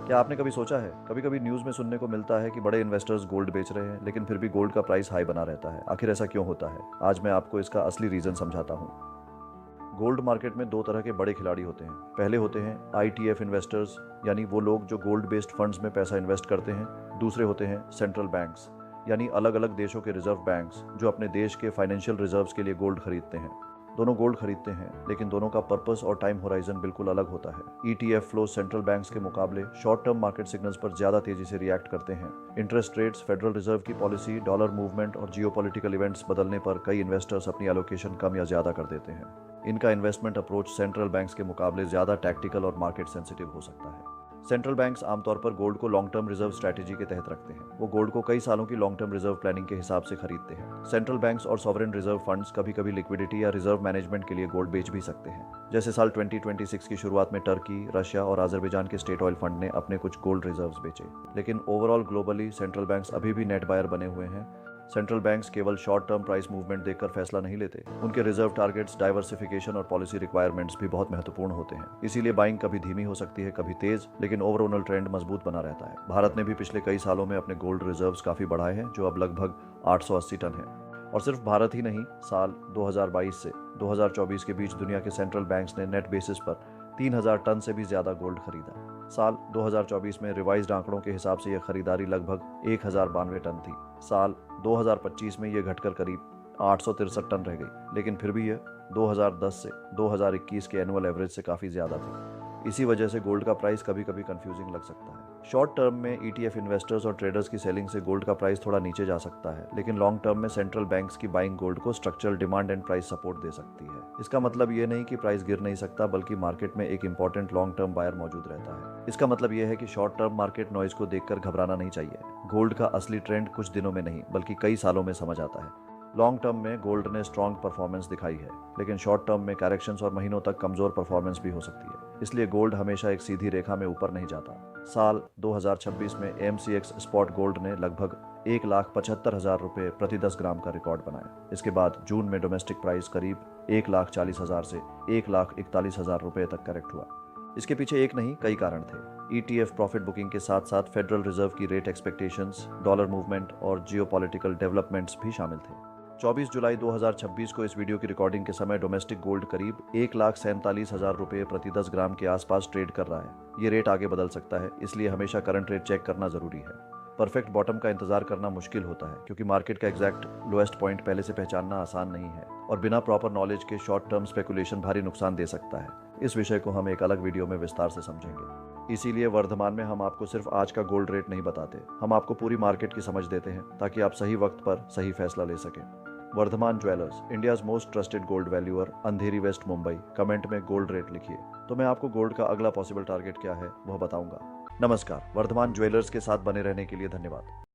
क्या आपने कभी सोचा है, कभी कभी न्यूज़ में सुनने को मिलता है कि बड़े इन्वेस्टर्स गोल्ड बेच रहे हैं, लेकिन फिर भी गोल्ड का प्राइस हाई बना रहता है। आखिर ऐसा क्यों होता है? आज मैं आपको इसका असली रीज़न समझाता हूँ। गोल्ड मार्केट में दो तरह के बड़े खिलाड़ी होते हैं। पहले होते हैं ITF इन्वेस्टर्स, यानी वो लोग जो गोल्ड बेस्ड फंड्स में पैसा इन्वेस्ट करते हैं। दूसरे होते हैं सेंट्रल बैंक्स, यानी अलग अलग देशों के रिजर्व बैंक्स जो अपने देश के फाइनेंशियल रिजर्व्स के लिए गोल्ड खरीदते हैं। दोनों गोल्ड खरीदते हैं, लेकिन दोनों का पर्पस और टाइम होराइजन बिल्कुल अलग होता है। ETF फ्लो सेंट्रल बैंक्स के मुकाबले शॉर्ट टर्म मार्केट सिग्नल्स पर ज्यादा तेजी से रिएक्ट करते हैं। इंटरेस्ट रेट्स, फेडरल रिजर्व की पॉलिसी, डॉलर मूवमेंट और जियोपॉलिटिकल इवेंट्स बदलने पर कई इन्वेस्टर्स अपनी एलोकेशन कम या ज्यादा कर देते हैं। इनका इन्वेस्टमेंट अप्रोच सेंट्रल बैंक्स के मुकाबले ज्यादा टैक्टिकल और मार्केट सेंसिटिव हो सकता है। सेंट्रल बैंक्स आमतौर पर गोल्ड को लॉन्ग टर्म रिजर्व स्ट्रैटेजी के तहत रखते हैं। वो गोल्ड को कई सालों की लॉन्ग टर्म रिजर्व प्लानिंग के हिसाब से खरीदते हैं। सेंट्रल बैंक्स और सॉवरेन रिजर्व फंड्स कभी कभी लिक्विडिटी या रिजर्व मैनेजमेंट के लिए गोल्ड बेच भी सकते हैं। जैसे साल 2026 की शुरुआत में टर्की, रशिया और अजरबैजान के स्टेट ऑयल फंड ने अपने कुछ गोल्ड रिजर्व्स बेचे। लेकिन ओवरऑल ग्लोबली सेंट्रल बैंक्स अभी भी नेट बायर बने हुए हैं। सेंट्रल बैंक्स केवल शॉर्ट टर्म प्राइस मूवमेंट देखकर फैसला नहीं लेते। उनके रिजर्व टारगेट्स, डाइवर्सिफिकेशन और पॉलिसी रिक्वायरमेंट्स भी बहुत महत्वपूर्ण होते हैं। इसीलिए बाइंग कभी धीमी हो सकती है, कभी तेज, लेकिन ओवरऑल ट्रेंड मजबूत बना रहता है। भारत ने भी पिछले कई सालों में अपने गोल्ड रिजर्व्स काफी बढ़ाए हैं, जो अब लगभग 880 टन है। और सिर्फ भारत ही नहीं, साल 2022 से 2024 के बीच दुनिया के सेंट्रल बैंक्स ने नेट बेसिस पर 3000 टन से भी ज्यादा गोल्ड खरीदा। साल 2024 में रिवाइज्ड आंकड़ों के हिसाब से यह खरीदारी लगभग 1092 टन थी। साल 2025 में यह घटकर करीब 863 टन रह गई, लेकिन फिर भी यह 2010 से 2021 के एनुअल एवरेज से काफ़ी ज़्यादा थी। इसी वजह से गोल्ड का प्राइस कभी कभी कंफ्यूजिंग लग सकता है। शॉर्ट टर्म में ETF इन्वेस्टर्स और ट्रेडर्स की सेलिंग से गोल्ड का प्राइस थोड़ा नीचे जा सकता है, लेकिन लॉन्ग टर्म में सेंट्रल बैंक्स की बाइंग गोल्ड को structural demand and price support दे सकती है। इसका मतलब ये नहीं कि प्राइस गिर नहीं सकता, बल्कि मार्केट में एक इंपॉर्टेंट लॉन्ग टर्म बायर मौजूद रहता है। इसका मतलब यह है कि शॉर्ट टर्म मार्केट नॉइज को देखकर घबराना नहीं चाहिए। गोल्ड का असली ट्रेंड कुछ दिनों में नहीं, बल्कि कई सालों में समझ आता है। लॉन्ग टर्म में गोल्ड ने स्ट्रॉन्ग परफॉर्मेंस दिखाई है, लेकिन शॉर्ट टर्म में करेक्शंस और महीनों तक कमजोर परफॉर्मेंस भी हो सकती है। इसलिए गोल्ड हमेशा एक सीधी रेखा में ऊपर नहीं जाता। साल 2026 में MCX स्पॉट गोल्ड ने लगभग 1,75,000 रुपये प्रति 10 ग्राम का रिकॉर्ड बनाया। इसके बाद जून में डोमेस्टिक प्राइस करीब 1,40,000 से 1,41,000 रुपये तक करेक्ट हुआ। इसके पीछे एक नहीं, कई कारण थे। ETF प्रॉफिट बुकिंग के साथ साथ फेडरल रिजर्व की रेट एक्सपेक्टेशंस, डॉलर मूवमेंट और जियोपॉलिटिकल डेवलपमेंट्स भी शामिल थे। 24 जुलाई 2026 को इस वीडियो की रिकॉर्डिंग के समय डोमेस्टिक गोल्ड करीब 1,47,000 रुपये प्रति 10 ग्राम के आसपास ट्रेड कर रहा है। ये रेट आगे बदल सकता है, इसलिए हमेशा करंट रेट चेक करना जरूरी है। परफेक्ट बॉटम का इंतजार करना मुश्किल होता है, क्योंकि मार्केट का एग्जैक्ट लोएस्ट पॉइंट पहले से पहचानना आसान नहीं है, और बिना प्रॉपर नॉलेज के शॉर्ट टर्म स्पेकुलेशन भारी नुकसान दे सकता है। इस विषय को हम एक अलग वीडियो में विस्तार से समझेंगे। इसीलिए वर्धमान में हम आपको सिर्फ आज का गोल्ड रेट नहीं बताते, हम आपको पूरी मार्केट की समझ देते हैं, ताकि आप सही वक्त पर सही फैसला ले सकें। Vardhaman jewellers, India's most trusted gold valuer, Andheri west Mumbai. Comment में गोल्ड रेट लिखिए, तो मैं आपको गोल्ड का अगला पॉसिबल टारगेट क्या है वह बताऊंगा। नमस्कार, वर्धमान ज्वेलर्स के साथ बने रहने के लिए धन्यवाद।